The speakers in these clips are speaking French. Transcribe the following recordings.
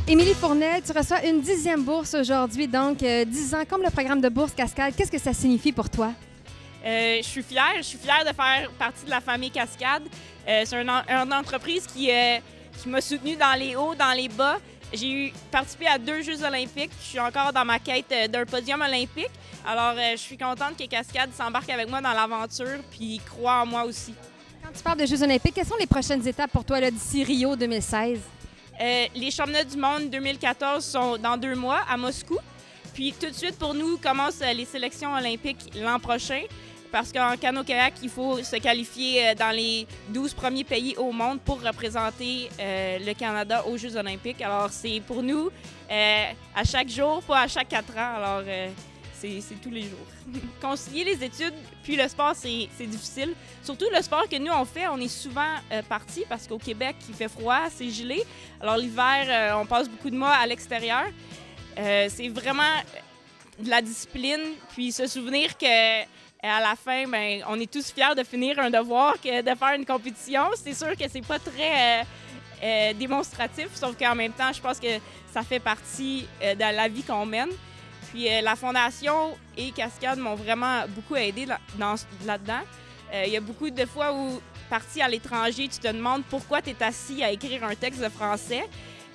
Émilie Fournel, tu reçois une 10e bourse aujourd'hui, donc 10 ans comme le programme de bourse Cascade. Qu'est-ce que ça signifie pour toi? Je suis fière de faire partie de la famille Cascade. C'est une entreprise qui m'a soutenue dans les hauts, dans les bas. J'ai participé à 2 Jeux olympiques. Je suis encore dans ma quête d'un podium olympique. Alors, je suis contente que Cascade s'embarque avec moi dans l'aventure puis croit en moi aussi. Quand tu parles de Jeux olympiques, quelles sont les prochaines étapes pour toi là, d'ici Rio 2016? Les championnats du monde 2014 sont dans 2 mois à Moscou. Puis tout de suite, pour nous, commencent les sélections olympiques l'an prochain. Parce qu'en canot-kayak, il faut se qualifier dans les 12 premiers pays au monde pour représenter le Canada aux Jeux olympiques. Alors, c'est pour nous à chaque jour, pas à chaque 4 ans. Alors, c'est tous les jours. Concilier les études puis le sport, c'est difficile. Surtout le sport que nous, on fait, on est souvent partis parce qu'au Québec, il fait froid, c'est gelé. Alors, l'hiver, on passe beaucoup de mois à l'extérieur. C'est vraiment de la discipline, puis se souvenir que à la fin, ben, on est tous fiers de finir un devoir que de faire une compétition. C'est sûr que c'est pas très démonstratif, sauf qu'en même temps, je pense que ça fait partie de la vie qu'on mène. Puis la Fondation et Cascade m'ont vraiment beaucoup aidé là-dedans. Il y a beaucoup de fois où, parti à l'étranger, tu te demandes pourquoi tu es assis à écrire un texte de français.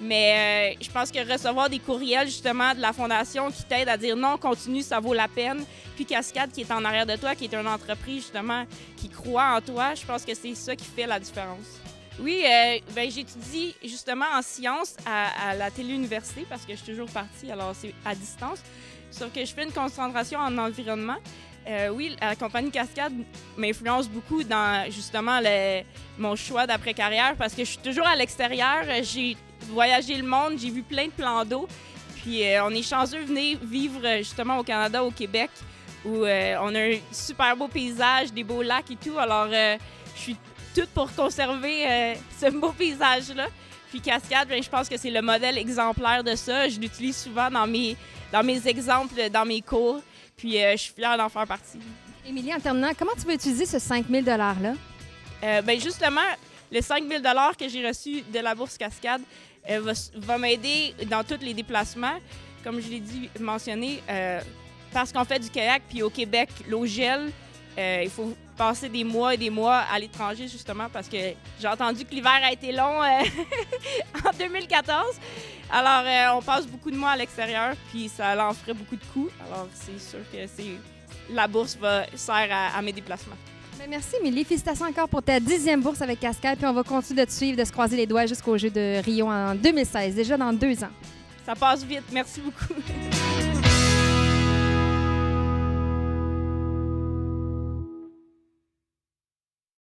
Mais je pense que recevoir des courriels, justement, de la Fondation qui t'aident à dire non, continue, ça vaut la peine. Puis Cascade, qui est en arrière de toi, qui est une entreprise, justement, qui croit en toi, je pense que c'est ça qui fait la différence. Oui, j'étudie justement en sciences à la télé-université parce que je suis toujours partie, alors c'est à distance. Sauf que je fais une concentration en environnement. Oui, la compagnie Cascade m'influence beaucoup dans justement mon choix d'après-carrière parce que je suis toujours à l'extérieur. J'ai voyagé le monde, j'ai vu plein de plans d'eau. Puis on est chanceux de venir vivre justement au Canada, au Québec, où on a un super beau paysage, des beaux lacs et tout. Alors, je suis toute pour conserver ce beau paysage-là. Puis Cascade, je pense que c'est le modèle exemplaire de ça. Je l'utilise souvent dans mes exemples, dans mes cours. Puis je suis fière d'en faire partie. Émilie, en terminant, comment tu vas utiliser ce 5 000 $-là? Justement, le 5 000 $ que j'ai reçu de la bourse Cascade va m'aider dans tous les déplacements. Comme je l'ai mentionné, parce qu'on fait du kayak, puis au Québec, l'eau gèle. Il faut passer des mois et des mois à l'étranger, justement, parce que j'ai entendu que l'hiver a été long en 2014. Alors, on passe beaucoup de mois à l'extérieur, puis ça en ferait beaucoup de coûts. Alors, c'est sûr que la bourse sert à mes déplacements. Bien, merci, Émilie. Félicitations encore pour ta 10e bourse avec Cascade, puis on va continuer de te suivre, de se croiser les doigts jusqu'aux Jeux de Rio en 2016, déjà dans 2 ans. Ça passe vite. Merci beaucoup.